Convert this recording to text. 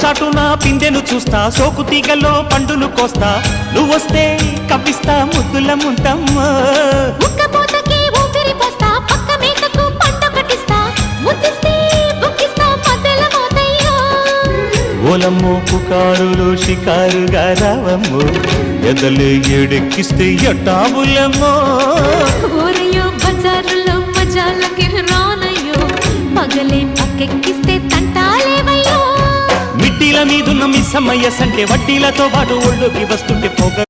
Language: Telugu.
చాటున పిందెను చూస్తా, సోకు తీగల్లో పండును కోస్తా, నువ్వొస్తే కప్పిస్తా ముద్దుల ముంతమ్మ. ఉక్కపోతకి ఊపిరి పోస్తా, పక్క మేకకు పంట కట్టిస్తా, ముద్దిస్తే బుక్కిస్తా మధ్యల మోతయ్యో. ఓలమ్మో పుకారులు షికారుగా రావమ్మో, ఎదలు ఎడెక్కిస్తే ఎట్టాబులమ్మో. ఊరయ్యో బజారులో మజాలకి రానయ్యో, పగలే పక్కెక్కిస్తే తంటాలేవయ్యో. మిట్టిల మీదున్న మిస్సమ్మయ్య సంటే వడ్డీలతో పాటు ఒళ్ళోకి వస్తుంటే పొగ